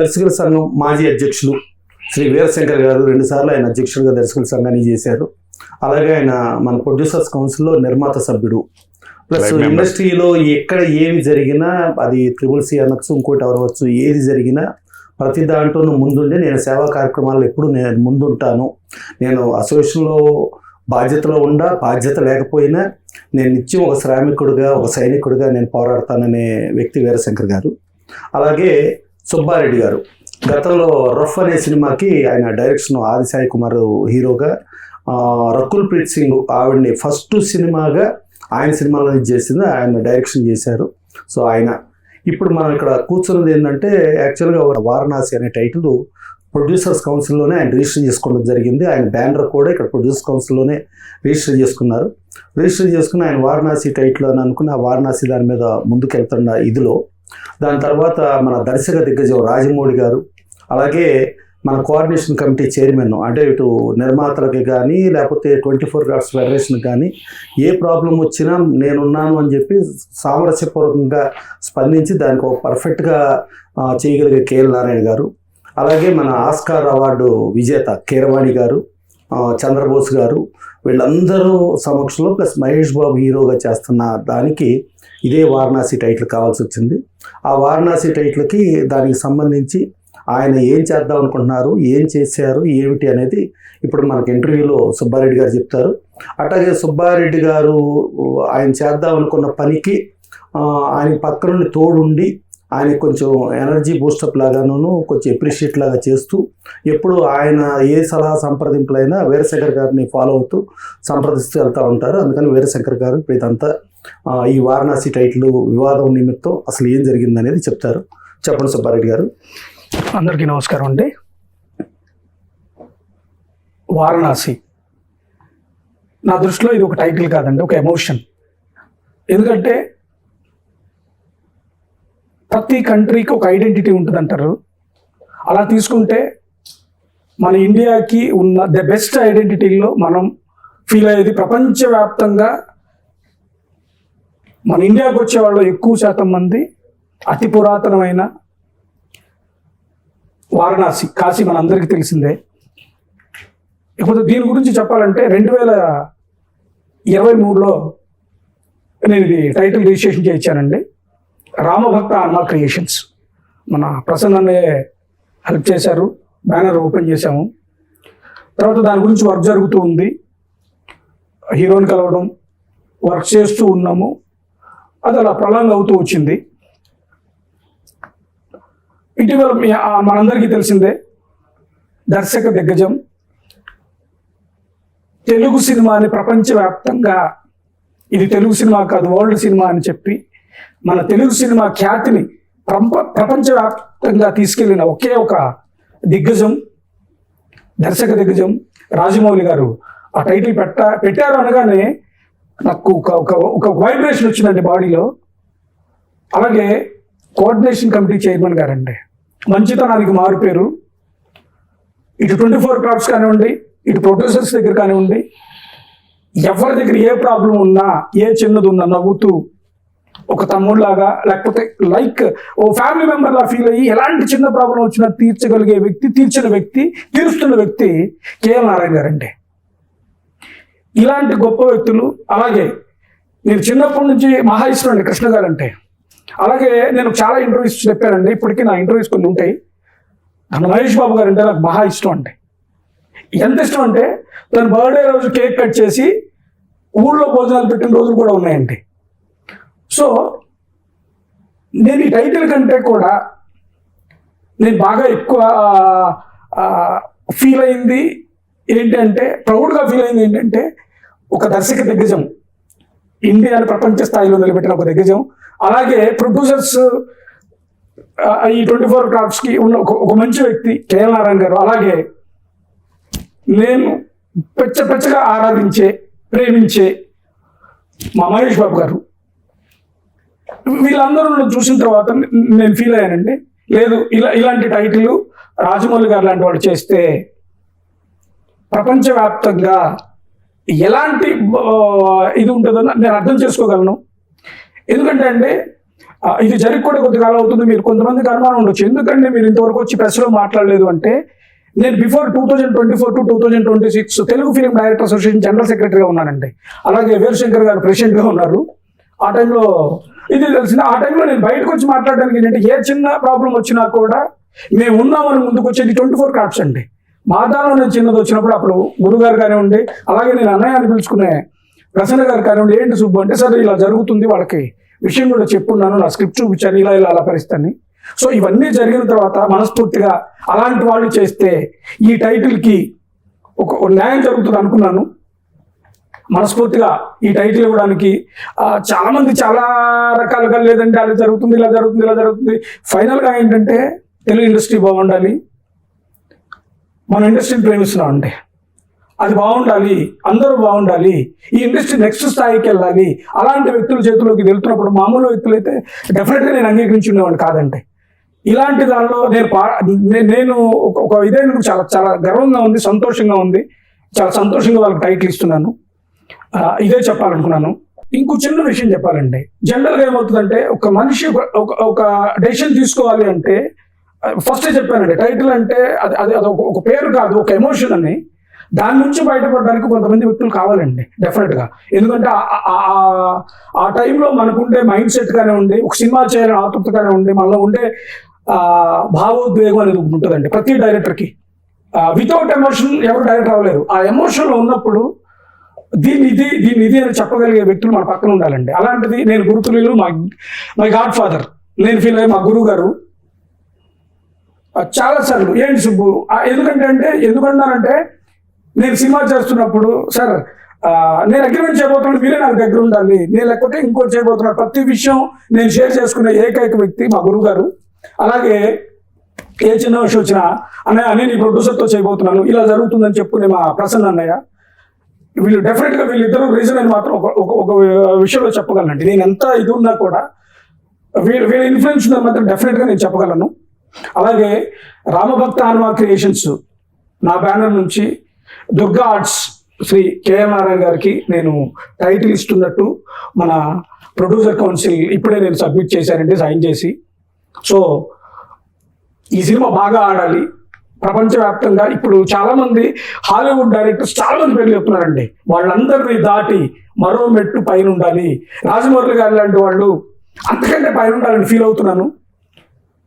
దర్శకుల సంఘం మాజీ అధ్యక్షులు శ్రీ వీరశంకర్ గారు 2 సార్లు ఆయన అధ్యక్షుడిగా దర్శకుల సంఘాన్ని చేశారు. అలాగే ఆయన మన ప్రొడ్యూసర్స్ కౌన్సిల్లో నిర్మాత సభ్యుడు. ప్లస్ ఇండస్ట్రీలో ఎక్కడ ఏమి జరిగినా అది TCC అనొచ్చు, ఇంకోటి అవ్వచ్చు, ఏది జరిగినా ప్రతి దాంట్లోనూ ముందుండి నేను సేవా కార్యక్రమాల్లో ఎప్పుడు నేను ముందుంటాను. నేను అసోసియేషన్లో బాధ్యతలో బాధ్యత లేకపోయినా నేను నిత్యం ఒక శ్రామికుడిగా, ఒక సైనికుడిగా నేను పోరాడతాననే వ్యక్తి వీరశంకర్ గారు. అలాగే సుబ్బారెడ్డి గారు గతంలో రఫ్ అనే సినిమాకి ఆయన డైరెక్షన్ ఆదిసాయి కుమార్ హీరోగా, రకుల్ ప్రీత్ సింగ్ ఆవిడ్ని ఫస్ట్ సినిమాగా ఆయన సినిమాలో చేసింది, ఆయన డైరెక్షన్ చేశారు. సో ఆయన ఇప్పుడు మనం ఇక్కడ కూర్చున్నది ఏంటంటే యాక్చువల్గా వారణాసి అనే టైటిల్ ప్రొడ్యూసర్స్ కౌన్సిల్లోనే ఆయన రిజిస్టర్ చేసుకోవడం జరిగింది. ఆయన బ్యానర్ కూడా ఇక్కడ ప్రొడ్యూసర్స్ కౌన్సిల్లోనే రిజిస్టర్ చేసుకున్నారు. రిజిస్టర్ చేసుకుని ఆయన వారణాసి టైటిల్ అని అనుకుని ఆ వారణాసి దాని మీద ముందుకెళ్తున్న ఇదిలో దాని తర్వాత మన దర్శక దిగ్గజం రాజమౌళి గారు, అలాగే మన కోఆర్డినేషన్ కమిటీ చైర్మన్, అంటే ఇటు నిర్మాతలకి కానీ లేకపోతే 24 Crafts ఫెడరేషన్కి కానీ ఏ ప్రాబ్లం వచ్చినా నేనున్నాను అని చెప్పి సామరస్యపూర్వకంగా స్పందించి దానికి ఒక పర్ఫెక్ట్గా చేయగలిగే కేఎల్ నారాయణ గారు, అలాగే మన ఆస్కార్ అవార్డు విజేత కీరవాణి గారు, చంద్రబోస్ గారు, వీళ్ళందరూ సమక్షంలో ప్లస్ మహేష్ బాబు హీరోగా చేస్తున్న దానికి ఇదే వారణాసి టైటిల్ కావాల్సి వచ్చింది. ఆ వారణాసి టైటిల్కి దానికి సంబంధించి ఆయన ఏం చేద్దాం అనుకుంటున్నారు, ఏం చేశారు, ఏమిటి అనేది ఇప్పుడు మనకు ఇంటర్వ్యూలో సుబ్బారెడ్డి గారు చెప్తారు. అట్లాగే సుబ్బారెడ్డి గారు ఆయన చేద్దాం అనుకున్న పనికి ఆయన పక్క నుండి తోడుండి ఆయన కొంచెం ఎనర్జీ బూస్టప్ లాగాను కొంచెం ఎప్రిషియేట్ లాగా చేస్తూ ఎప్పుడు ఆయన ఏ సలహా సంప్రదింపులైనా వీరశంకర్ గారిని ఫాలో అవుతూ సంప్రదిస్తూ వెళ్తూ ఉంటారు. అందుకని వీరశంకర్ గారు ఇప్పుడు ఇదంతా ఈ వారణాసి టైటిల్ వివాదం నిమిత్తం అసలు ఏం జరిగింది అనేది చెప్తారు. చెప్పండి సుబ్బారెడ్డి గారు. అందరికీ నమస్కారం అండి. వారణాసి నా దృష్టిలో ఇది ఒక టైటిల్ కాదండి, ఒక ఎమోషన్. ఎందుకంటే ప్రతి కంట్రీకి ఒక ఐడెంటిటీ ఉంటుంది అంటారు. అలా తీసుకుంటే మన ఇండియాకి ఉన్న ద బెస్ట్ ఐడెంటిటీలో మనం ఫీల్ అయ్యేది ప్రపంచవ్యాప్తంగా మన ఇండియాకి వచ్చే వాళ్ళు ఎక్కువ శాతం మంది అతి పురాతనమైన వారణాసి, కాశీ మనందరికీ తెలిసిందే. ఇకపోతే దీని గురించి చెప్పాలంటే 2023లో నేను ఇది టైటిల్ రిజిస్ట్రేషన్ చేయించానండి. రామభక్త హనుమ క్రియేషన్స్ మన ప్రసన్న హెల్ప్ చేశారు, బ్యానర్ ఓపెన్ చేశాము. తర్వాత దాని గురించి వర్క్ జరుగుతూ ఉంది, హీరోని కలవడం, వర్క్ చేస్తూ ఉన్నాము. అది అలా ప్రొలాంగ్ అవుతూ వచ్చింది. ఇటీవల మనందరికీ తెలిసిందే దర్శక దిగ్గజం తెలుగు సినిమాని ప్రపంచవ్యాప్తంగా, ఇది తెలుగు సినిమా కాదు వరల్డ్ సినిమా అని చెప్పి మన తెలుగు సినిమా ఖ్యాతిని ప్రపంచవ్యాప్తంగా తీసుకెళ్లిన ఒకే ఒక దిగ్గజం, దర్శక దిగ్గజం రాజమౌళి గారు ఆ టైటిల్ పెట్టారు అనగానే నాకు ఒక వైబ్రేషన్ వచ్చిందండి బాడీలో. అలాగే కోఆర్డినేషన్ కమిటీ చైర్మన్ గారండి, మంచితనానికి మారుపేరు. ఇటు 24 Crafts కానివ్వండి, ఇటు ప్రొడ్యూసర్స్ దగ్గర కానివ్వండి, ఎవరి దగ్గర ఏ ప్రాబ్లం ఉన్నా, ఏ చిన్నది ఉన్నా నవ్వుతూ ఒక తమ్ముడిలాగా లేకపోతే లైక్ ఓ ఫ్యామిలీ మెంబర్ లా ఫీల్ అయ్యి ఎలాంటి చిన్న ప్రాబ్లం వచ్చినా తీర్చగలిగే వ్యక్తి, తీరుస్తున్న వ్యక్తి కేఎల్ నారాయణ గారండి. ఇలాంటి గొప్ప వ్యక్తులు. అలాగే నేను చిన్నప్పటి నుంచి మహా ఇష్టం అండి కృష్ణ గారు అంటే. అలాగే నేను చాలా ఇంటర్వ్యూస్ చెప్పానండి, ఇప్పటికీ నా ఇంటర్వ్యూస్ కొన్ని ఉంటాయి. మహేష్ బాబు గారు అంటే నాకు మహా ఇష్టం అండి. ఎంత ఇష్టం అంటే తన బర్త్డే రోజు కేక్ కట్ చేసి ఊళ్ళో భోజనాలు పెట్టిన రోజులు కూడా ఉన్నాయండి. సో నేను ఈ టైటిల్ కంటే కూడా నేను బాగా ఎక్కువ ఫీల్ అయింది ఏంటంటే, ప్రౌడ్గా ఫీల్ అయింది ఏంటంటే, ఒక దర్శక దిగ్గజం, ఇండియాని ప్రపంచ స్థాయిలో నిలబెట్టిన ఒక దిగ్గజం. అలాగే ప్రొడ్యూసర్స్ ఈ 24 Craftsకి ఉన్న ఒక మంచి వ్యక్తి కేఎల్ నారాయణ గారు. అలాగే నేను పెచ్చగా ఆరాధించే, ప్రేమించే మా మహేష్ బాబు గారు, వీళ్ళందరూ చూసిన తర్వాత నేను ఫీల్ అయ్యానండి, లేదు ఇలాంటి టైటిల్ రాజమౌళి గారు లాంటి వాళ్ళు చేస్తే ప్రపంచవ్యాప్తంగా ఎలాంటి ఇది ఉంటుందో నేను అర్థం చేసుకోగలను. ఎందుకంటే అండి ఇది జరిగి కూడా కొద్ది కాలం అవుతుంది. మీరు కొంతమందికి అనుమానం ఉండొచ్చు, ఎందుకంటే మీరు ఇంతవరకు వచ్చి ప్రెస్లో మాట్లాడలేదు అంటే, నేను before 2024 to 2026 Telugu film director association general సెక్రటరీగా ఉన్నానండి. అలాగే వీరశంకర్ గారు ప్రెసిడెంట్గా ఉన్నారు. ఆ టైంలో ఇది తెలిసింది. ఆ టైంలో నేను బయటకు వచ్చి మాట్లాడడానికి ఏంటంటే, ఏ చిన్న ప్రాబ్లం వచ్చినా కూడా మేము ఉన్నామని ముందుకు వచ్చేది 24 క్రాఫ్ట్స్ అండి. మా దానిలో నేను చిన్నది వచ్చినప్పుడు అప్పుడు గురుగారు కానివ్వండి, అలాగే నేను అన్నయ్య అని పిలుచుకునే ప్రసన్న గారు కానివ్వండి, ఏంటి సుబ్బు అంటే, సరే ఇలా జరుగుతుంది, వాళ్ళకి విషయం కూడా చెప్పున్నాను, నా స్క్రిప్ట్ చూపించాను, ఇలా అలా పరిస్థితిని. సో ఇవన్నీ జరిగిన తర్వాత మనస్ఫూర్తిగా అలాంటి వాళ్ళు చేస్తే ఈ టైటిల్కి ఒక న్యాయం జరుగుతుంది అనుకున్నాను. మనస్ఫూర్తిగా ఈ టైటిల్ ఇవ్వడానికి చాలా మంది చాలా రకాలుగా, లేదంటే అలా జరుగుతుంది, ఇలా జరుగుతుంది, ఇలా జరుగుతుంది. ఫైనల్గా ఏంటంటే, తెలుగు ఇండస్ట్రీ బాగుండాలి, మన ఇండస్ట్రీని ప్రేమిస్తున్నాం అంటే అది బాగుండాలి, అందరూ బాగుండాలి, ఈ ఇండస్ట్రీ నెక్స్ట్ స్థాయికి వెళ్ళాలి. అలాంటి వ్యక్తుల చేతిలోకి వెళ్తున్నప్పుడు మామూలు వ్యక్తులైతే డెఫినెట్గా నేను అంగీకరించి ఉండేవాడిని కాదంటే, ఇలాంటి దానిలో నేను ఒక ఇదైన చాలా చాలా గర్వంగా ఉంది, సంతోషంగా ఉంది. చాలా సంతోషంగా వాళ్ళకి టైటిల్ ఇస్తున్నాను. ఇదే చెప్పాలనుకున్నాను. ఇంకో చిన్న విషయం చెప్పాలండి. జనరల్గా ఏమవుతుందంటే, ఒక మనిషి ఒక డెసిషన్ తీసుకోవాలి అంటే, ఫస్ట్ చెప్పానండి, టైటిల్ అంటే అది ఒక పేరు కాదు, ఒక ఎమోషన్ అని. దాని నుంచి బయటపడడానికి కొంతమంది వ్యక్తులు కావాలండి డెఫినెట్గా. ఎందుకంటే ఆ టైంలో మనకుండే మైండ్ సెట్ కానివ్వండి, ఒక సినిమా చేయాలని ఆతృత కానివ్వండి, మనలో ఉండే భావోద్వేగం అనేది ఉంటుందండి ప్రతి డైరెక్టర్కి. వితౌట్ ఎమోషన్ ఎవరు డైరెక్టర్ అవ్వలేరు. ఆ ఎమోషన్లో ఉన్నప్పుడు దీన్ని ఇది అని చెప్పగలిగే వ్యక్తులు మన పక్కన ఉండాలండి. అలాంటిది నేను గురుతులు మై గాడ్ ఫాదర్ నేను ఫీల్ అయ్యే మా గురువు గారు చాలాసార్లు, ఏంటి సుబ్బు ఎందుకంటానంటే, నేను సినిమా చేస్తున్నప్పుడు, సార్ నేను అగ్రిమెంట్ చేయబోతున్నాను, మీరే నాకు దగ్గర ఉండాలి, నేను లేకపోతే ఇంకోటి చేయబోతున్నాను, ప్రతి విషయం నేను షేర్ చేసుకునే ఏకైక వ్యక్తి మా గురువు గారు. అలాగే ఏ చిన్న విషయం వచ్చినా, అన్నయ్య నేను ఈ ప్రొడ్యూసర్తో చేయబోతున్నాను, ఇలా జరుగుతుందని చెప్పుకునే మా ప్రసన్న అన్నయ్య, వీళ్ళు డెఫినెట్గా వీళ్ళిద్దరూ రీజన్ అని మాత్రం ఒక విషయంలో చెప్పగలనండి. నేను ఎంత ఇది ఉన్నా కూడా వీళ్ళ ఇన్ఫ్లుయెన్స్ ఉందని మాత్రం డెఫినెట్గా నేను చెప్పగలను. అలాగే రామభక్త హనుమా క్రియేషన్స్ నా బ్యానర్ నుంచి దుర్గా ఆర్ట్స్ శ్రీ కేఎం నారాయణ గారికి నేను టైటిల్ ఇస్తున్నట్టు మన ప్రొడ్యూసర్ కౌన్సిల్ ఇప్పుడే నేను సబ్మిట్ చేశానండి, సైన్ చేసి. సో ఈ సినిమా బాగా ఆడాలి ప్రపంచవ్యాప్తంగా. ఇప్పుడు చాలామంది హాలీవుడ్ డైరెక్టర్స్ చాలామంది పేర్లు చెప్తున్నారండి. వాళ్ళందరినీ దాటి మరో మెట్టు పైన ఉండాలి, రాజమౌళి గారు లాంటి వాళ్ళు అంతకంటే పైన ఉండాలని ఫీల్ అవుతున్నాను.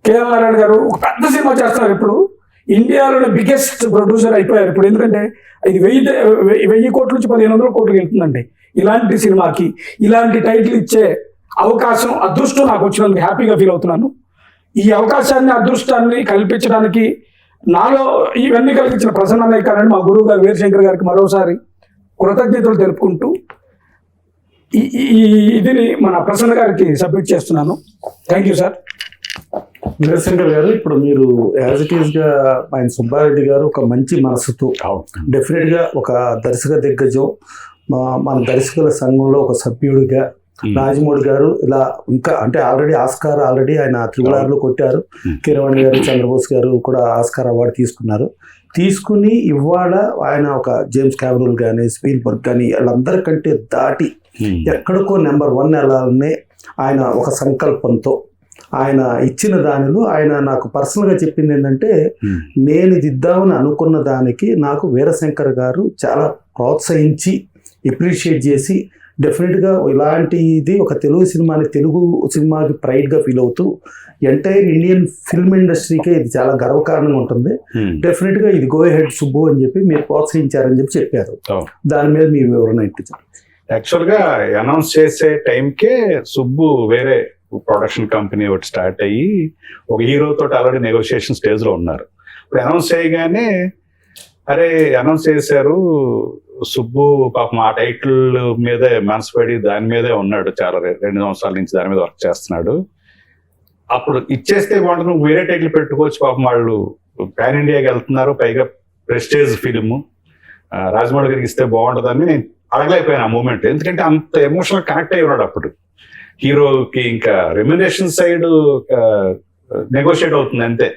కేఎం నారాయణ గారు ఒక పెద్ద సినిమా చేస్తున్నారు. ఇప్పుడు ఇండియాలోనే బిగ్గెస్ట్ ప్రొడ్యూసర్ అయిపోయారు ఇప్పుడు. ఎందుకంటే ఇది 1000 కోట్ల నుంచి 1500 కోట్లకి వెళ్తుందండి. ఇలాంటి సినిమాకి ఇలాంటి టైటిల్ ఇచ్చే అవకాశం, అదృష్టం నాకు వచ్చినందుకు హ్యాపీగా ఫీల్ అవుతున్నాను. ఈ అవకాశాన్ని, అదృష్టాన్ని కల్పించడానికి నాలో ఇవన్నీ కలిగించిన ప్రసన్న అన్నయ్య కానండి, మా గురువు గారు వీరశంకర్ గారికి మరోసారి కృతజ్ఞతలు తెలుపుకుంటూ ఈ ఇదిని మన ప్రసన్న గారికి సబ్మిట్ చేస్తున్నాను. Thank you sir. వీరశంకర్ గారు, ఇప్పుడు మీరు యాజ్ ఇట్ ఈస్ గా ఆయన సుబ్బారెడ్డి గారు ఒక మంచి మనసుతో డెఫినెట్ గా ఒక దర్శక దిగ్గజం, మన దర్శకుల సంఘంలో ఒక సభ్యుడిగా రాజమౌళి గారు ఇలా ఇంకా అంటే ఆల్రెడీ ఆయన త్రిపురాలో కొట్టారు. కిరవాణి గారు, చంద్రబోస్ గారు కూడా ఆస్కార్ అవార్డు తీసుకుని ఇవాళ ఆయన ఒక జేమ్స్ క్యామరూన్ కానీ, స్పీల్బర్గ్ కానీ వాళ్ళందరికంటే దాటి ఎక్కడికో నెంబర్ 1 వెళ్ళాలనే ఆయన ఒక సంకల్పంతో ఆయన ఇచ్చిన దానిలో ఆయన నాకు పర్సనల్గా చెప్పింది ఏంటంటే, నేను ఇది ఇద్దామని అనుకున్న దానికి నాకు వీరశంకర్ గారు చాలా ప్రోత్సహించి అప్రిషియేట్ చేసి డెఫినెట్గా ఇలాంటిది ఒక తెలుగు సినిమాకి ప్రైడ్గా ఫీల్ అవుతూ ఎంటైర్ ఇండియన్ ఫిల్మ్ ఇండస్ట్రీకే ఇది చాలా గర్వకారణంగా ఉంటుంది. డెఫినెట్గా ఇది గో హెడ్ సుబ్బు అని చెప్పి మీరు ప్రోత్సహించారని చెప్పారు. దాని మీద మీ వివరణ ఏంటి? యాక్చువల్గా అనౌన్స్ చేసే టైంకే సుబ్బు వేరే ప్రొడక్షన్ కంపెనీ ఒకటి స్టార్ట్ అయ్యి ఒక హీరోతో ఆల్రెడీ నెగోషియేషన్ స్టేజ్లో ఉన్నారు. ఇప్పుడు అనౌన్స్ చేయగానే అరే అనౌన్స్ చేశారు, సుబ్బు పాపం ఆ టైటిల్ మీదే మనసు పడి దాని మీదే ఉన్నాడు, చాలా 2 సంవత్సరాల నుంచి దాని మీద వర్క్ చేస్తున్నాడు. అప్పుడు ఇచ్చేస్తే బాగుంటుంది, నువ్వు వేరే టైటిల్ పెట్టుకోవచ్చు, పాపం వాళ్ళు పాన్ ఇండియాకి వెళ్తున్నారు, పైగా ప్రెస్టేజ్ ఫిల్మ్, రాజమౌళి గారికి ఇస్తే బాగుంటుందని నేను అడగలేకపోయాను ఆ మూమెంట్. ఎందుకంటే అంత ఎమోషనల్ కనెక్ట్ అయి ఉన్నాడు అప్పుడు. హీరోకి ఇంకా రెమ్యునరేషన్ సైడ్ నెగోషియేట్ అవుతుంది అంతే.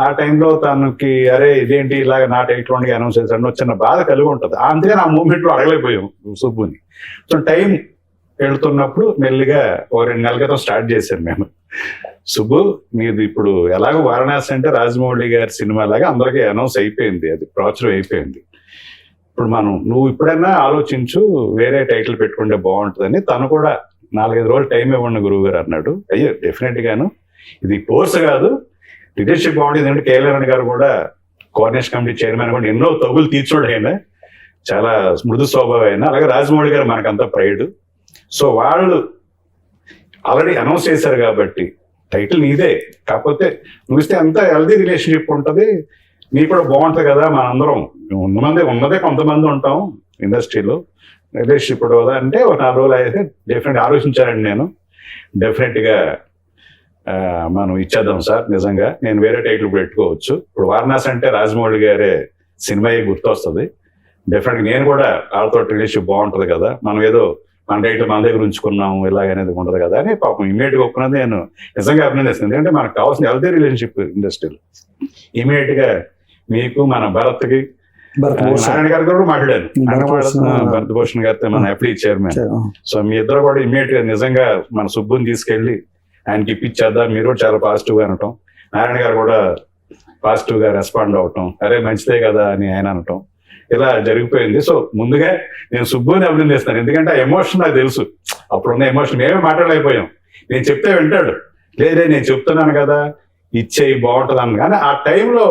ఆ టైంలో తనకి అరే ఇదేంటి ఇలాగ నా టైటిల్ అనౌన్స్ చేశాను చిన్న బాధ కలిగి ఉంటుంది. అందుకని ఆ మూమెంట్లో అడగలేకపోయాం సుబ్బుని. సో టైం వెళ్తున్నప్పుడు మెల్లిగా ఓ 2 నెలల క్రితం స్టార్ట్ చేశాను నేను. సుబ్బు, నీది ఇప్పుడు ఎలాగో వారణాసి అంటే రాజమౌళి గారి సినిమా లాగా అందరికీ అనౌన్స్ అయిపోయింది, అది ప్రాచుర్యం అయిపోయింది. ఇప్పుడు నువ్వు ఇప్పుడైనా ఆలోచించు, వేరే టైటిల్ పెట్టుకుంటే బాగుంటుందని. తను కూడా 4-5 రోజులు టైం ఇవ్వండి గురువు గారు అన్నాడు. అయ్యో డెఫినెట్ గాను, ఇది కోర్స్ కాదు, లీడర్షిప్ బాగుంటుంది. ఎందుకంటే కేఎల్ఆర్ గారు కూడా కోఆర్డినేషన్ కమిటీ చైర్మన్ కూడా ఎన్నో తగులు తీర్చోడు ఆయన, చాలా మృదు స్వభావం అయినా. అలాగే రాజమౌళి గారు మనకంతా ప్రైడ్. సో వాళ్ళు ఆల్రెడీ అనౌన్స్ చేశారు కాబట్టి టైటిల్ నీదే. కాకపోతే నువ్వు ఇస్తే అంత హెల్దీ రిలేషన్షిప్ ఉంటుంది, నీ కూడా బాగుంటుంది కదా. మనందరం ఉన్నదే కొంతమంది ఉంటాం ఇండస్ట్రీలో, రిలేషన్షిప్ కదా అంటే ఒక 4 రోజులు అయితే డెఫినెట్గా ఆలోచించానండి నేను. డెఫినెట్గా మనం ఇచ్చేద్దాం సార్, నిజంగా నేను వేరే టైటిల్ పెట్టుకోవచ్చు. ఇప్పుడు వారణాసి అంటే రాజమౌళి గారే సినిమా గుర్తొస్తుంది. డెఫినెట్గా నేను కూడా వాళ్ళతో రిలేషన్షిప్ బాగుంటుంది కదా, మనం ఏదో మన టైటిల్ మన దగ్గర ఉంచుకున్నాము ఇలాగనేది ఉండదు కదా అని పాపం ఇమీడియట్గా ఒప్పుకున్నది నేను నిజంగా అభినందిస్తాను. ఎందుకంటే మనకు కావాల్సిన హెల్తీ రిలేషన్షిప్ ఇండస్ట్రీలో. ఇమీడియట్గా మీకు, మన భరత్కి, నారాయణ గారి కూడా మాట్లాడాను, భరత్ భూషణ్ గారితో మన ఎఫ్డీ చైర్మన్. సో మీ ఇద్దరు కూడా ఇమీడియట్ గా నిజంగా మన సుబ్బుని తీసుకెళ్లి ఆయనకి ఇప్పించేద్దాం, మీరు కూడా చాలా పాజిటివ్ గా అనటం, నారాయణ గారు కూడా పాజిటివ్ గా రెస్పాండ్ అవటం, అరే మంచిదే కదా అని ఆయన అనటం, ఇలా జరిగిపోయింది. సో ముందుగా నేను సుబ్బుని అభినందిస్తాను, ఎందుకంటే ఆ ఎమోషన్ నాకు తెలుసు. అప్పుడున్న ఎమోషన్ మేమే మాట్లాడలేకపోయాం. నేను చెప్తే వింటాడు, లేదే నేను చెప్తున్నాను కదా ఇచ్చేయి బాగుంటుంది అన్న, కానీ ఆ టైంలో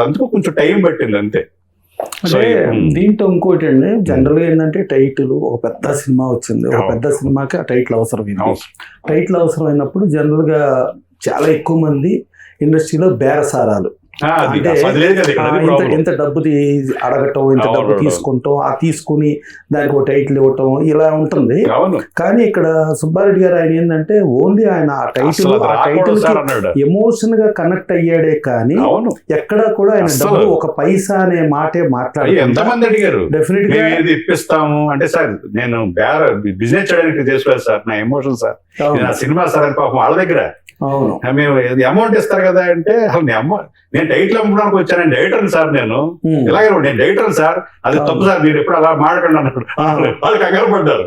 అందుకు కొంచెం టైం పట్టింది అంతే. అంటే దీంట్లో ఇంకోటి అండి, జనరల్ గా ఏంటంటే టైటిల్ ఒక పెద్ద సినిమా వచ్చింది, ఒక పెద్ద సినిమాకి ఆ టైటిల్ అవసరమైంది. టైటిల్ అవసరమైనప్పుడు జనరల్ గా చాలా ఎక్కువ మంది ఇండస్ట్రీలో బేరసారాలు, ఎంత డబ్బు అడగటం, ఎంత డబ్బు తీసుకుంటాం, ఆ తీసుకుని దానికి ఒక టైటిల్ ఇవ్వటం, ఇలా ఉంటుంది. కానీ ఇక్కడ సుబ్బారెడ్డి గారు ఆయన ఏంటంటే ఓన్లీ ఆయన ఆ టైటిల్ ఎమోషన్ గా కనెక్ట్ అయ్యాడే కానీ ఎక్కడా కూడా ఆయన డబ్బు ఒక పైసా అనే మాటే మాట్లాడారు. ఎంతమంది అడిగారు డెఫినెట్ గా ఇప్పిస్తాము అంటే, సార్ నేను బిజినెస్ చేయడానికి చేసుకోలేదు సార్, నా ఎమోషన్ సార్, నా సినిమా సార్ అని పాపం వాళ్ళ దగ్గర మేము అమౌంట్ ఇస్తారు కదా అంటే, నేను టైటిల్ అమ్మడానికి వచ్చాను, డైరెక్టర్ సార్, నేను ఇలాగే నేను డైరెక్టర్ సార్, అది తప్పు సార్, మీరు ఎప్పుడు అలా మాట్లాడండి అన్నప్పుడు వాళ్ళు కంగారు పడ్డారు.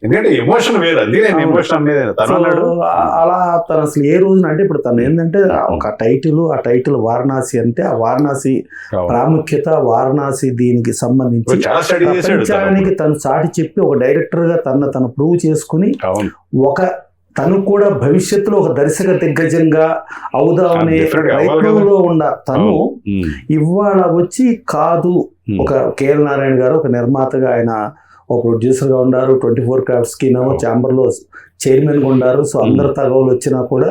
ఎందుకంటే ఎమోషన్ వేరు, అందుకే నేను ఎమోషన్ అనేది అలా తను అసలు ఏ రోజున అంటే ఇప్పుడు తను ఏంటంటే ఒక ఆ టైటిల్ వారణాసి అంటే ఆ వారణాసి ప్రాముఖ్యత, వారణాసి దీనికి సంబంధించి ప్రపంచానికి తను చాటి చెప్పి ఒక డైరెక్టర్ గా తను ప్రూవ్ చేసుకుని తను కూడా భవిష్యత్తులో ఒక దర్శక దిగ్గజంగా అవుదామనే ప్రయత్నంలో ఉన్న తను ఇవాళ వచ్చి కాదు, ఒక కేఎల్ నారాయణ గారు ఒక నిర్మాతగా, ఆయన ఒక ప్రొడ్యూసర్ గా ఉన్నారు, 24 Crafts కి ఛాంబర్ లో చైర్మన్ గా ఉన్నారు. సో అందరు తగవులు వచ్చినా కూడా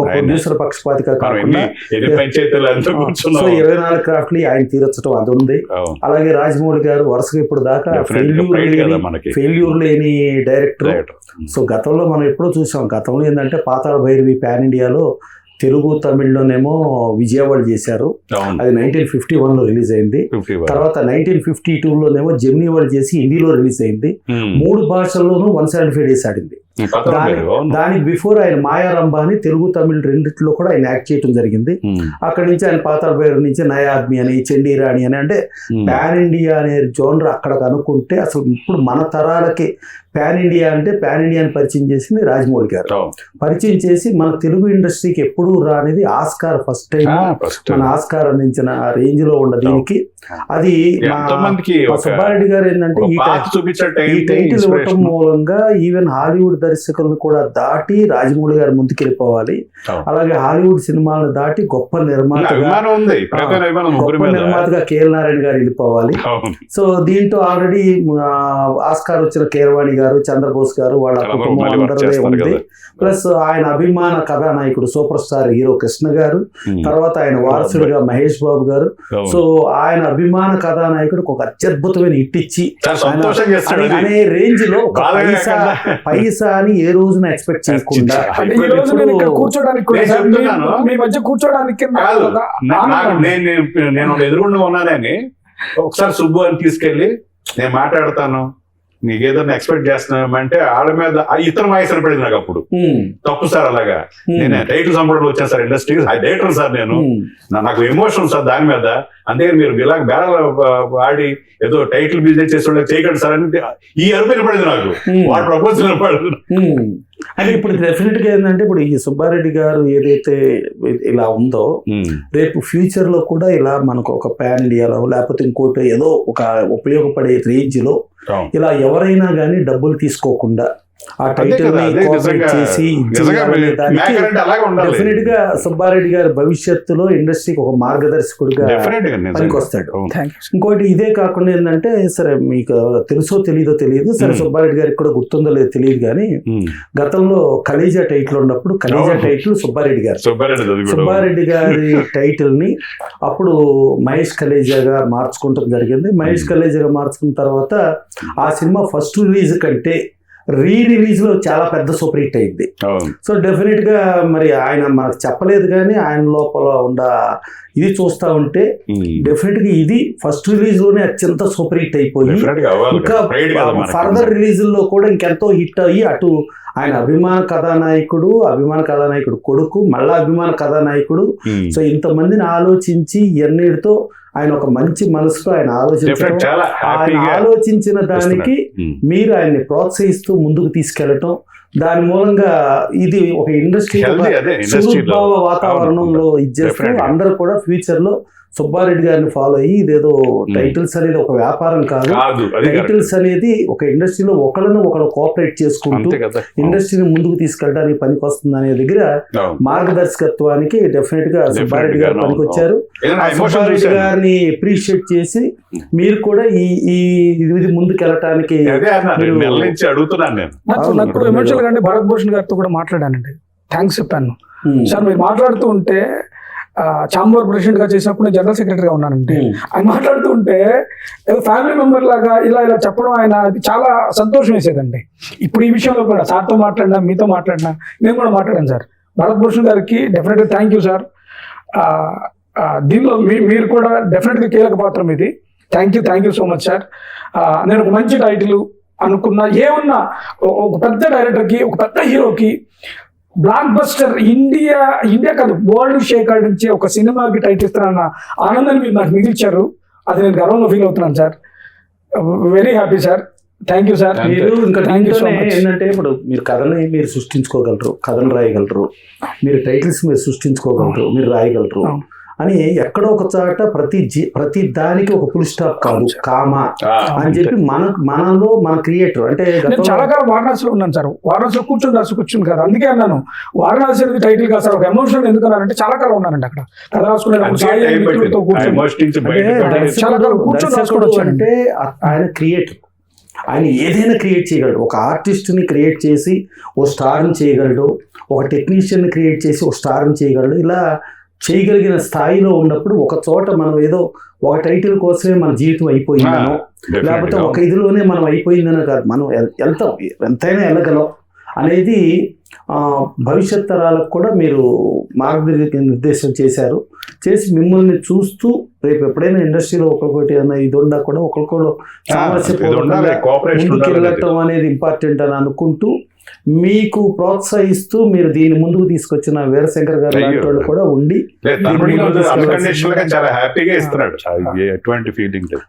ప్రొడ్యూసర్ పక్షపాతిగా కాకుండా 24 క్రాఫ్ట్లు ఆయన తీర్చడం అది ఉంది. అలాగే రాజమౌళి గారు వరుసగా ఇప్పుడు దాకా ఫెయిల్యూర్ లేని డైరెక్టర్. సో గతంలో మనం ఎప్పుడో చూసాం, గతంలో ఏంటంటే పాతాళ భైరవి పాన్ ఇండియాలో తెలుగు తమిళ్లోనేమో విజయవాడ చేశారు, అది 1951లో రిలీజ్ అయింది. తర్వాత 1952లోనేమో జెమినీ వాళ్ళు చేసి హిందీలో రిలీజ్ అయింది. 3 భాషల్లోనూ 175 డేస్ ఆడింది. దానికి బిఫోర్ ఆయన మాయారంభ అని తెలుగు తమిళ రెండిట్లో కూడా ఆయన యాక్ట్ చేయడం జరిగింది. అక్కడి నుంచి ఆయన పాతాళ భైరవి నుంచి నయా ఆద్మీ అని, చండీరాణి అని, అంటే పాన్ ఇండియా అనే జోనర్ అక్కడ కనుక్కుంటే అసలు ఇప్పుడు మన తరాలకి పాన్ ఇండియా అంటే పాన్ ఇండియాని పరిచయం చేసింది రాజమౌళి గారు. పరిచయం చేసి మన తెలుగు ఇండస్ట్రీకి ఎప్పుడూ రానిది ఆస్కార్, ఫస్ట్ టైం మన ఆస్కార్ అందించిన రేంజ్ లో ఉన్న దీనికి అది సుబ్బారెడ్డి గారు ఏంటంటే ఈ టైటిల్ ఇవ్వటం మూలంగా ఈవెన్ హాలీవుడ్ దర్శకులను కూడా దాటి రాజమౌళి గారు ముందుకెళ్ళిపోవాలి. అలాగే హాలీవుడ్ సినిమాలను దాటి గొప్ప నిర్మాతగా కేఎల్ నారాయణ గారు వెళ్ళిపోవాలి. సో దీంతో ఆల్రెడీ ఆస్కార్ వచ్చిన కీరవాణి గారు, చంద్రబోస్ గారు, వాళ్ళ కుటుంబం అందరిదే ఉంది. ప్లస్ ఆయన అభిమాన కథానాయకుడు సూపర్ స్టార్ హీరో కృష్ణ గారు, తర్వాత ఆయన వారసుడిగా మహేష్ బాబు గారు. సో ఆయన అభిమాన కథానాయకుడికి ఒక అత్యద్భుతమైన హిట్ ఇచ్చి అనే రేంజ్ లో పైసా అని ఏ రోజున ఎక్స్పెక్ట్ చేయకుండా నేను ఎదురుకుండా ఉన్నానని ఒకసారి సుబ్బు అని తీసుకెళ్ళి నేను మాట్లాడతాను, నీకు ఏదైనా ఎక్స్పెక్ట్ చేస్తున్నామంటే వాళ్ళ మీద ఇతర వాయిస్ పడింది నాకు అప్పుడు. తప్పు సార్ అలాగా, నేను టైటిల్ సంపడంలో వచ్చాను సార్ ఇండస్ట్రీ, డైరెక్టర్ సార్ నేను, నాకు ఎమోషన్ సార్ దాని మీద, అందుకని మీరు ఇలా బేరాలు ఆడి ఏదో టైటిల్ బిజినెస్ చేసే చేయకండి సార్ అని ఈ అరుపు పడింది నాకు, వాడు ప్రపోజల్ పడింది. అంటే ఇప్పుడు డెఫినెట్ గా ఏంటంటే ఇప్పుడు ఈ సుబ్బారెడ్డి గారు ఏదైతే ఇలా ఉందో రేపు ఫ్యూచర్ లో కూడా ఇలా మనకు ఒక పాన్ ఇండియాలో లేకపోతే ఇంకోటి ఏదో ఒక ఉపయోగపడే రేంజ్ లో ఇలా ఎవరైనా కానీ డబ్బులు తీసుకోకుండా ఆ టైటిల్ చేసి డెఫినెట్ గా సుబ్బారెడ్డి గారి భవిష్యత్తులో ఇండస్ట్రీకి ఒక మార్గదర్శకుడిగా పనికొస్తాడు. ఇంకోటి ఇదే కాకుండా ఏంటంటే సరే మీకు తెలుసో తెలియదు సరే సుబ్బారెడ్డి గారికి కూడా గుర్తుందో లేదో తెలియదు కానీ గతంలో కలేజా టైటిల్ ఉన్నప్పుడు కలేజా టైటిల్ సుబ్బారెడ్డి గారి టైటిల్ ని అప్పుడు మహేష్ కలేజాగా మార్చుకుంటం జరిగింది. మహేష్ కలేజాగా మార్చుకున్న తర్వాత ఆ సినిమా ఫస్ట్ రిలీజ్ కంటే రిలీజ్ లో చాలా పెద్ద సూపర్ హిట్ అయింది. సో డెఫినెట్ గా మరి ఆయన మనకు చెప్పలేదు కానీ ఆయన లోపల ఉన్న ఇది చూస్తా ఉంటే డెఫినెట్ గా ఇది ఫస్ట్ రిలీజ్ లోనే అత్యంత సూపర్ హిట్ అయిపోయి ఇంకా ఫర్దర్ రిలీజ్ లో కూడా ఇంకెంతో హిట్ అయ్యి అటు ఆయన అభిమాన కథానాయకుడు కొడుకు మళ్ళా అభిమాన కథానాయకుడు. సో ఇంతమందిని ఆలోచించి ఎన్నిటితో ఆయన ఒక మంచి మనసుతో ఆయన ఆలోచించిన దానికి మీరు ఆయన్ని ప్రోత్సహిస్తూ ముందుకు తీసుకెళ్లటం, దాని మూలంగా ఇది ఒక ఇండస్ట్రీ సుహృద్భావ వాతావరణంలో ఇచ్చేస్తూ అందరూ కూడా ఫ్యూచర్ లో సుబ్బారెడ్డి గారిని ఫాలో అయ్యి ఇదేదో టైటిల్స్ అనేది ఒక వ్యాపారం కాదు, టైటిల్స్ అనేది ఒక ఇండస్ట్రీలో ఒకళ్ళు కోఆపరేట్ చేసుకుంటూ ఇండస్ట్రీని ముందుకు తీసుకెళ్ళడానికి పనికి వస్తుంది అనే దగ్గర మార్గదర్శకత్వానికి డెఫినెట్ గా సుబ్బారెడ్డి గారు పనికొచ్చారు. సుబ్బారెడ్డి గారిని అప్రిషియేట్ చేసి మీరు కూడా ఇది ముందుకు వెళ్ళటానికి భరత్ భూషణ్ గారితో కూడా మాట్లాడానండి, థ్యాంక్స్ చెప్పాను సార్. మీరు మాట్లాడుతూ ఉంటే చాంబర్ ప్రెసిడెంట్ గా చేసినప్పుడు నేను జనరల్ సెక్రటరీగా ఉన్నానండి. ఆయన మాట్లాడుతూ ఉంటే ఫ్యామిలీ మెంబర్ లాగా ఇలా చెప్పడం ఆయన చాలా సంతోషం వేసేదండి. ఇప్పుడు ఈ విషయంలో కూడా సార్తో మాట్లాడినా మీతో మాట్లాడినా నేను కూడా మాట్లాడాను సార్. భరత్ భూషణ్ గారికి డెఫినెట్గా థ్యాంక్ యూ సార్. దీనిలో మీరు కూడా డెఫినెట్గా కీలక పాత్రం ఇది. Thank you so much sir. నేను ఒక మంచి టైటిల్ అనుకున్నా ఏమన్నా ఒక పెద్ద డైరెక్టర్కి ఒక పెద్ద హీరోకి బ్లాక్ బస్టర్ ఇండియా కాదు వరల్డ్ షేక్ నుంచి ఒక సినిమాకి టైటిల్ ఇస్తానన్న ఆనందాన్ని మీరు నాకు మిగిల్చారు. అది నేను గర్వంగా ఫీల్ అవుతున్నాను sir. Very happy sir. Thank you sir. మీరు ఇంకా ఏంటంటే ఇప్పుడు మీరు కథని మీరు సృష్టించుకోగలరు, కథను రాయగలరు, మీరు టైటిల్స్ మీరు సృష్టించుకోగలరు, మీరు రాయగలరు అని ఎక్కడో ఒక చోట ప్రతి దానికి ఒక ఫుల్ స్టాప్ కాదు కామా అని చెప్పి మనలో మన క్రియేటర్ అంటే చాలా కాలం వారణాసిలో ఉన్నాను సార్. వారణాసిలో కూర్చుని కాదు, అందుకే అన్నాను వారణాసి అనేది టైటిల్ కాదు సార్. ఒక ఎమోషన్ ఎందుకు అన్నానంటే చాలా కాలం ఉన్నానండి అక్కడ కథ రాసుకునే అంటే ఆయన క్రియేటర్, ఆయన ఏదైనా క్రియేట్ చేయగలడు. ఒక ఆర్టిస్ట్ని క్రియేట్ చేసి ఓ స్టార్ని చేయగలడు, ఒక టెక్నీషియన్ని క్రియేట్ చేసి ఒక స్టార్ని చేయగలడు. ఇలా చేయగలిగిన స్థాయిలో ఉన్నప్పుడు ఒక చోట మనం ఏదో ఒక టైటిల్ కోసమే మన జీవితం అయిపోయిందనో లేకపోతే ఒక ఇదిలోనే మనం అయిపోయిందనో కాదు, మనం ఎంతైనా వెళ్ళగలం అనేది భవిష్యత్ తరాలకు కూడా మీరు మార్గనిర్దేశం చేసి మిమ్మల్ని చూస్తూ రేపు ఎప్పుడైనా ఇండస్ట్రీలో ఒకరికొకటి అన్న ఇది ఉన్నా కూడా ఒకరికొకరు ముందుకు వెళ్ళటం అనేది ఇంపార్టెంట్ అని అనుకుంటూ మీకు ప్రోత్సహిస్తూ మీరు దీన్ని ముందుకు తీసుకొచ్చిన వీరశంకర్ గారు లాంటి వాళ్ళు కూడా ఉండి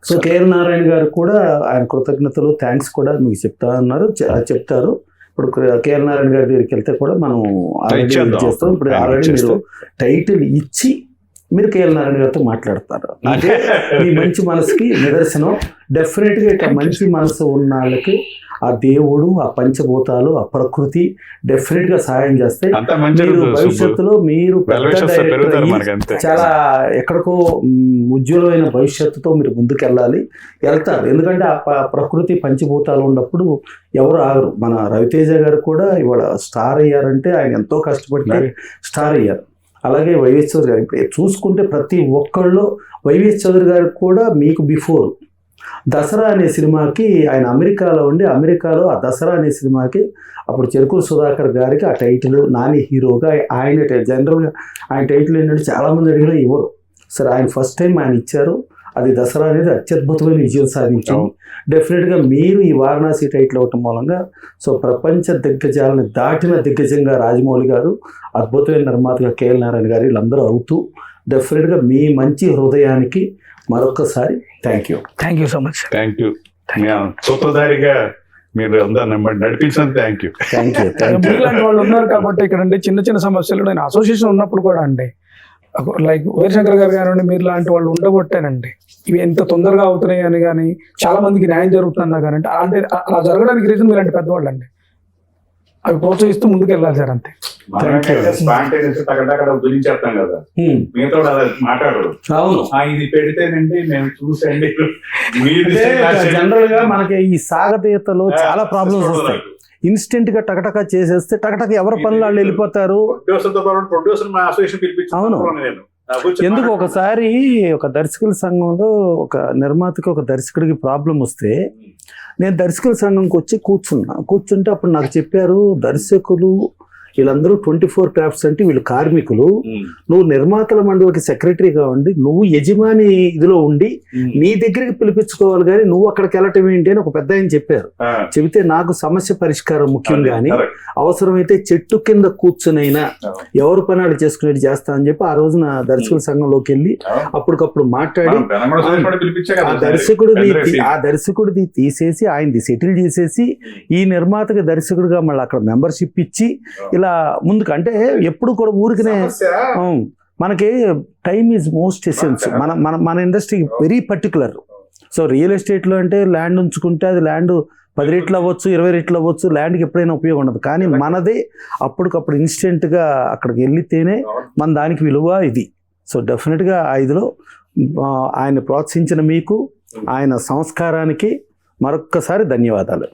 సో కేఎల్ నారాయణ గారు కూడా ఆయన కృతజ్ఞతలు థ్యాంక్స్ కూడా మీకు చెప్తారు. ఇప్పుడు కేఎల్ నారాయణ గారి దగ్గరికి వెళ్తే కూడా మనం ఆల్రెడీ చేస్తాం. ఇప్పుడు ఆల్రెడీ మీరు టైటిల్ ఇచ్చి మీరు కేఎల్ నారాయణ గారితో మాట్లాడతారు. అదే మీ మంచి మనసుకి నిదర్శనం. డెఫినెట్గా ఇట్లా మంచి మనసు ఉన్న వాళ్ళకి ఆ దేవుడు, ఆ పంచభూతాలు, ఆ ప్రకృతి డెఫినెట్ గా సహాయం చేస్తాయి. మీరు భవిష్యత్తులో మీరు చాలా ఎక్కడికో ఉజ్వలమైన భవిష్యత్తుతో మీరు ముందుకెళ్ళాలి, వెళ్తారు. ఎందుకంటే ఆ ప్రకృతి పంచభూతాలు ఉన్నప్పుడు ఎవరు ఆగరు. మన రవితేజ గారు కూడా ఇవాళ స్టార్ అయ్యారంటే ఆయన ఎంతో కష్టపడితే స్టార్ అయ్యారు. అలాగే వైవిఎస్ చౌదరి గారు ఇప్పుడు చూసుకుంటే ప్రతి ఒక్కళ్ళు వైవిఎస్ చౌదరి గారు కూడా మీకు బిఫోర్ దసరా అనే సినిమాకి ఆయన అమెరికాలో ఉండి అమెరికాలో ఆ దసరా అనే సినిమాకి అప్పుడు చెరుకూరు సుధాకర్ గారికి ఆ టైటిల్ నాని హీరోగా ఆయన జనరల్గా ఆయన టైటిల్ ఏంటంటే చాలామంది అడిగినా ఇవ్వరు. సరే ఆయన ఫస్ట్ టైం ఆయన ఇచ్చారు. అది దసరా అనేది అత్యద్భుతమైన విజయం సాధించింది. డెఫినెట్గా మీరు ఈ వారణాసి టైటిల్ అవ్వటం మూలంగా సో ప్రపంచ దిగ్గజాలను దాటిన దిగ్గజంగా రాజమౌళి గారు, అద్భుతమైన నిర్మాతగా కేఎల్ నారాయణ గారు వీళ్ళందరూ అవుతూ డెఫినెట్గా మీ మంచి హృదయానికి మరొకసారి thank you. Thank you so much. Thank you. సూత్రధారిగా మీరు అందరూ నడిపించినందుకు thank you. Thank you. Thank you. మీలాంటి వాళ్ళు ఉన్నారు కాబట్టి ఇక్కడ అంటే చిన్న చిన్న సమస్యలు నేను అసోసియేషన్ ఉన్నప్పుడు కూడా అండి, లైక్ వీరశంకర్ గారు కానివ్వండి, మీరు లాంటి వాళ్ళు ఉండబట్టానండి ఇవి ఎంత తొందరగా అవుతున్నాయి అని కానీ చాలా మందికి న్యాయం జరుగుతుందా కానీ అంటే అలా జరగడానికి రీజన్ మీలాంటి పెద్దవాళ్ళు అండి. అవి ప్రోత్సహిస్తూ ముందుకు వెళ్ళాలి సార్, అంతే. గురించేస్తాం కదా, మీతో మాట్లాడరు. అవును, ఇది పెడితేనండి మేము చూసండి. జనరల్ గా మనకి ఈ సాగతీతలో చాలా ప్రాబ్లమ్స్ వస్తాయి. ఇన్స్టెంట్ గా టకటక చేసేస్తే టకటక ఎవరి పనులు వాళ్ళు వెళ్ళిపోతారు. అవును, ఎందుకు ఒకసారి ఒక దర్శకుల సంఘంలో ఒక నిర్మాతకి ఒక దర్శకుడికి ప్రాబ్లం వస్తే నేను దర్శకుల సంఘంకి వచ్చి కూర్చుంటే అప్పుడు నాకు చెప్పారు, దర్శకులు వీళ్ళందరూ 24 క్రాఫ్ట్స్ అంటే వీళ్ళు కార్మికులు, నువ్వు నిర్మాతల మండలికి సెక్రటరీగా ఉండి నువ్వు యజమాని ఇదిలో ఉండి నీ దగ్గరికి పిలిపించుకోవాలి కానీ నువ్వు అక్కడికి వెళ్ళటం ఏంటి అని ఒక పెద్ద ఆయన చెప్పారు. చెబితే నాకు సమస్య పరిష్కారం ముఖ్యం కానీ అవసరమైతే చెట్టు కింద కూర్చునైనా ఎవరు పని వాళ్ళు చేసుకునేది చేస్తా అని చెప్పి ఆ రోజున దర్శకుల సంఘంలోకి వెళ్ళి అప్పటికప్పుడు మాట్లాడి ఆ దర్శకుడిది తీసేసి ఆయనది సెటిల్ చేసేసి ఈ నిర్మాతకి దర్శకుడిగా మళ్ళీ అక్కడ మెంబర్షిప్ ఇచ్చి ఇలా ముందుకు, అంటే ఎప్పుడు కూడా ఊరికనే మనకి టైమ్ ఈజ్ మోస్ట్ ఎసెన్స్. మన industry very particular. So real ఎస్టేట్లో అంటే ల్యాండ్ ఉంచుకుంటే అది ల్యాండ్ 10 రెట్లు అవ్వచ్చు, 20 రెట్లు అవ్వచ్చు, ల్యాండ్కి ఎప్పుడైనా ఉపయోగం ఉండదు. కానీ మనదే అప్పటికప్పుడు ఇన్స్టెంట్గా అక్కడికి వెళ్ళితేనే మన దానికి విలువ ఇది. సో డెఫినెట్గా ఆ ఇదిలో ఆయన ప్రోత్సహించిన మీకు, ఆయన సంస్కారానికి మరొక్కసారి ధన్యవాదాలు.